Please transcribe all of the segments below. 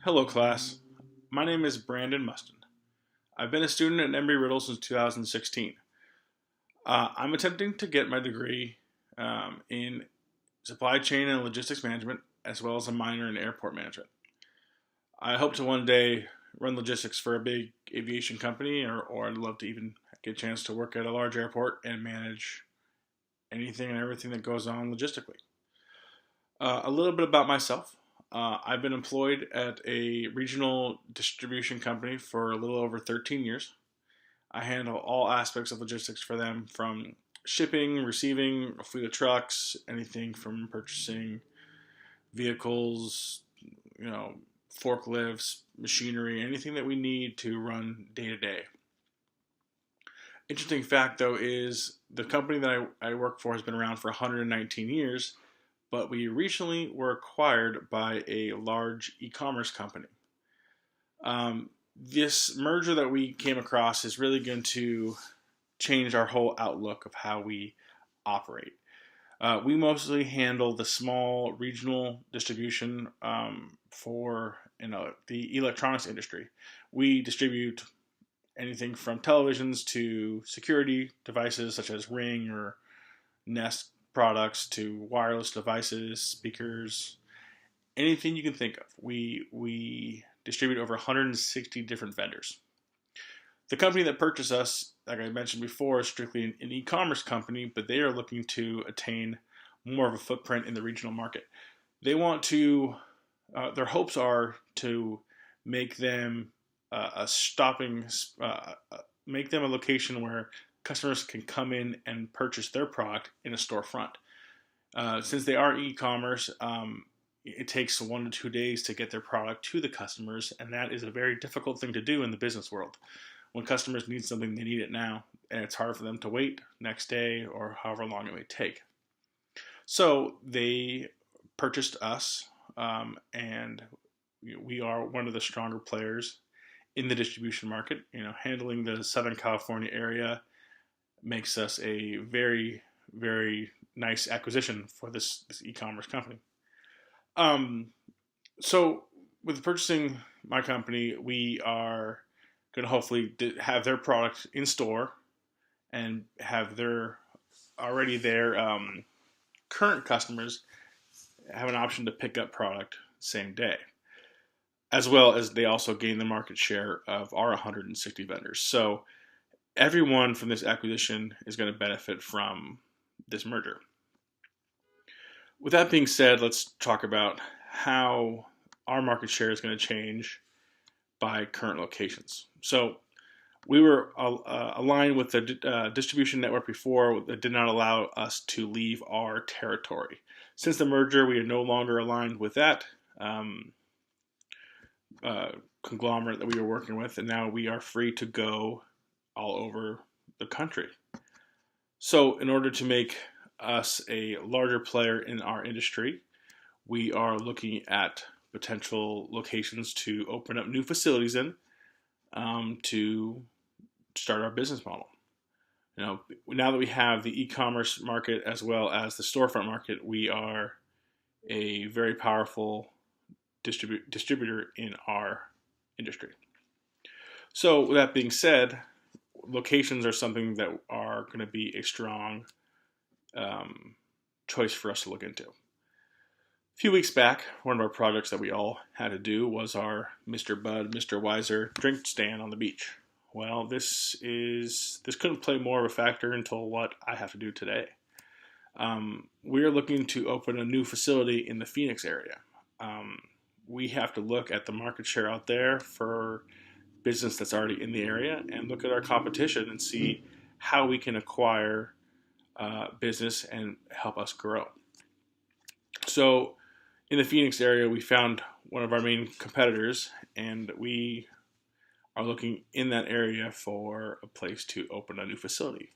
Hello, class. My name is Brandon Mustin. I've been a student at Embry-Riddle since 2016. I'm attempting to get my degree in supply chain and logistics management, as well as a minor in airport management. I hope to one day run logistics for a big aviation company, or I'd love to even get a chance to work at a large airport and manage anything and everything that goes on logistically. A little bit about myself. I've been employed at a regional distribution company for a little over 13 years. I handle all aspects of logistics for them, from shipping, receiving, a fleet of trucks, anything from purchasing vehicles, forklifts, machinery, anything that we need to run day to day. Interesting fact, though, is the company that I work for has been around for 119 years, but we recently were acquired by a large e-commerce company. This merger that we came across is really going to change our whole outlook of how we operate. We mostly handle the small regional distribution for the electronics industry. We distribute anything from televisions to security devices such as Ring or Nest products to wireless devices, speakers, anything you can think of. We distribute over 160 different vendors. The company that purchased us, like I mentioned before, is strictly an e-commerce company, but they are looking to attain more of a footprint in the regional market. They want to, their hopes are to make them make them a location where customers can come in and purchase their product in a storefront. Since they are e-commerce, it takes 1 to 2 days to get their product to the customers, and that is a very difficult thing to do in the business world. When customers need something, they need it now, and it's hard for them to wait next day or however long it may take. So they purchased us, and we are one of the stronger players in the distribution market. Handling the Southern California area makes us a very, very nice acquisition for this e-commerce company. So with purchasing my company, we are going to hopefully have their product in store and have their current customers have an option to pick up product same day, as well as they also gain the market share of our 160 vendors. So everyone from this acquisition is going to benefit from this merger. With that being said, let's talk about how our market share is going to change by current locations. So we were aligned with the distribution network before that did not allow us to leave our territory. Since the merger, we are no longer aligned with that conglomerate that we were working with, and now we are free to go all over the country. So in order to make us a larger player in our industry, we are looking at potential locations to open up new facilities in to start our business model. Now that we have the e-commerce market as well as the storefront market, we are a very powerful distributor in our industry. So with that being said, locations are something that are going to be a strong choice for us to look into. A few weeks back, one of our projects that we all had to do was our Mr. Bud, Mr. Weiser drink stand on the beach. Well, this couldn't play more of a factor until what I have to do today. We are looking to open a new facility in the Phoenix area. We have to look at the market share out there for business that's already in the area and look at our competition and see how we can acquire business and help us grow. So in the Phoenix area, we found one of our main competitors, and we are looking in that area for a place to open a new facility.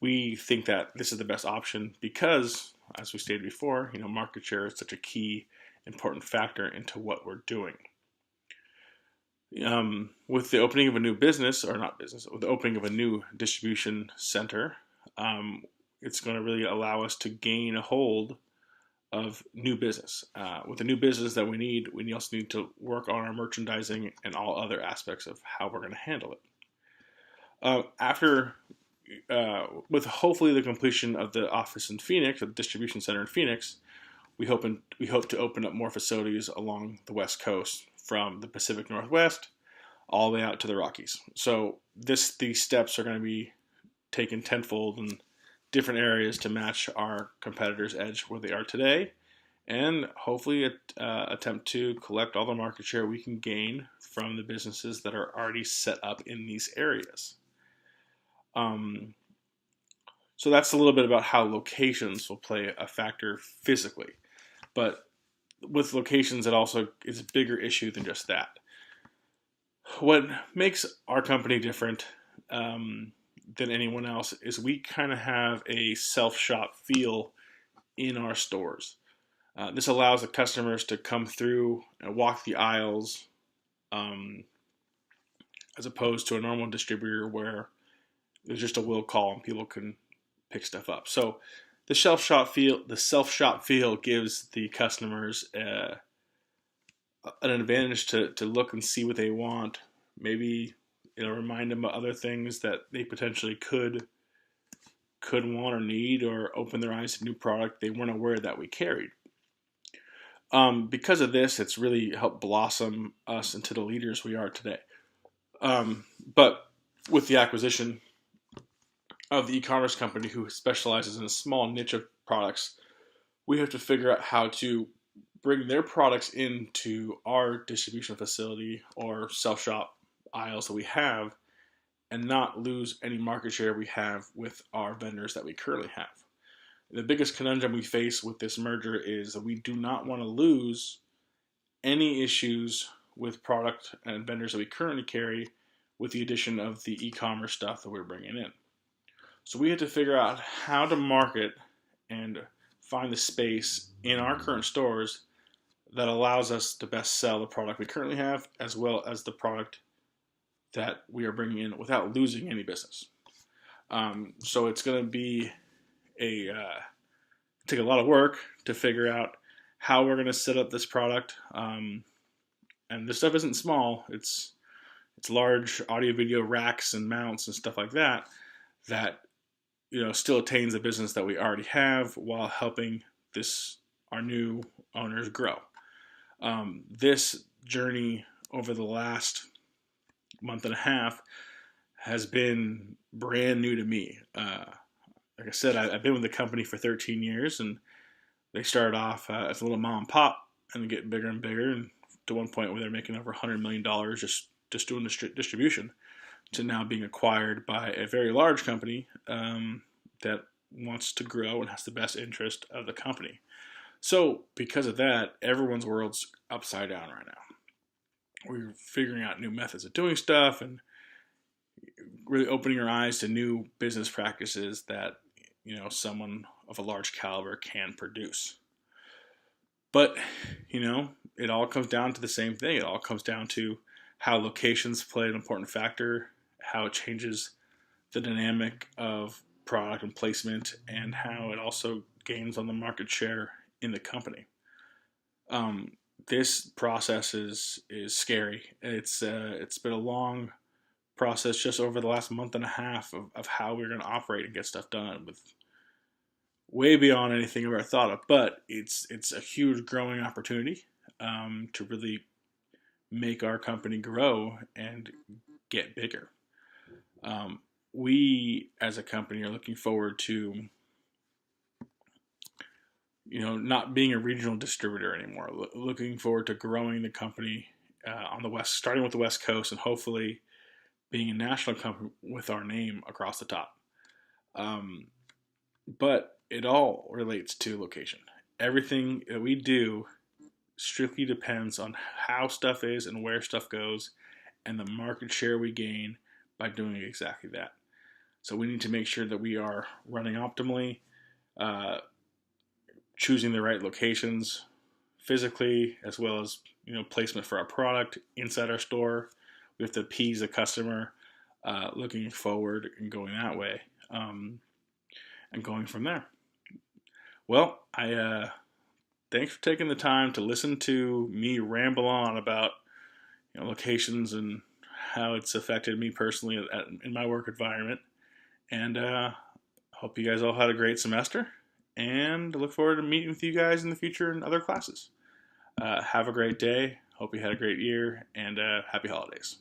We think that this is the best option because, as we stated before, market share is such a key, important factor into what we're doing. With the opening of a new business, or not business, with the opening of a new distribution center, it's going to really allow us to gain a hold of new business. With the new business that we also need to work on our merchandising and all other aspects of how we're going to handle it. With hopefully the completion of the office in Phoenix, the distribution center in Phoenix, we hope to open up more facilities along the West Coast from the Pacific Northwest all the way out to the Rockies. So these steps are going to be taken tenfold in different areas to match our competitors' edge where they are today, and hopefully attempt to collect all the market share we can gain from the businesses that are already set up in these areas. So that's a little bit about how locations will play a factor physically. But with locations, it also is a bigger issue than just that. What makes our company different than anyone else is we kind of have a self-shop feel in our stores. This allows the customers to come through and walk the aisles as opposed to a normal distributor where there's just a will call and people can pick stuff up. So the self-shop feel gives the customers an advantage to look and see what they want. Maybe it'll remind them of other things that they potentially could want or need, or open their eyes to new product they weren't aware that we carried. Because of this, it's really helped blossom us into the leaders we are today. But with the acquisition of the e-commerce company who specializes in a small niche of products, we have to figure out how to bring their products into our distribution facility or self-shop aisles that we have and not lose any market share we have with our vendors that we currently have. The biggest conundrum we face with this merger is that we do not want to lose any issues with product and vendors that we currently carry with the addition of the e-commerce stuff that we're bringing in. So we have to figure out how to market and find the space in our current stores that allows us to best sell the product we currently have, as well as the product that we are bringing in without losing any business. So it's going to be take a lot of work to figure out how we're going to set up this product. And this stuff isn't small. It's large audio video racks and mounts and stuff like that still attains the business that we already have while helping our new owners grow. This journey over the last month and a half has been brand new to me. Like I said, I've been with the company for 13 years, and they started off as a little mom and pop and getting bigger and bigger, and to one point where they're making over $100 million just doing the distribution, to now being acquired by a very large company that wants to grow and has the best interest of the company. So because of that, everyone's world's upside down right now. We're figuring out new methods of doing stuff and really opening our eyes to new business practices that someone of a large caliber can produce. But it all comes down to the same thing. It all comes down to how locations play an important factor, how it changes the dynamic of product and placement, and how it also gains on the market share in the company. This process is scary. It's been a long process just over the last month and a half of how we're going to operate and get stuff done, with way beyond anything we ever thought of. But it's a huge growing opportunity to really make our company grow and get bigger. We as a company are looking forward to not being a regional distributor anymore. Looking forward to growing the company on the west, starting with the West Coast, and hopefully being a national company with our name across the top. But it all relates to location. Everything that we do strictly depends on how stuff is and where stuff goes, and the market share we gain by doing exactly that. So we need to make sure that we are running optimally, choosing the right locations physically, as well as placement for our product inside our store. We have to appease the customer, looking forward and going that way, and going from there. Well, I thanks for taking the time to listen to me ramble on about locations and how it's affected me personally in my work environment. And hope you guys all had a great semester, and look forward to meeting with you guys in the future in other classes. Have a great day. Hope you had a great year, and happy holidays.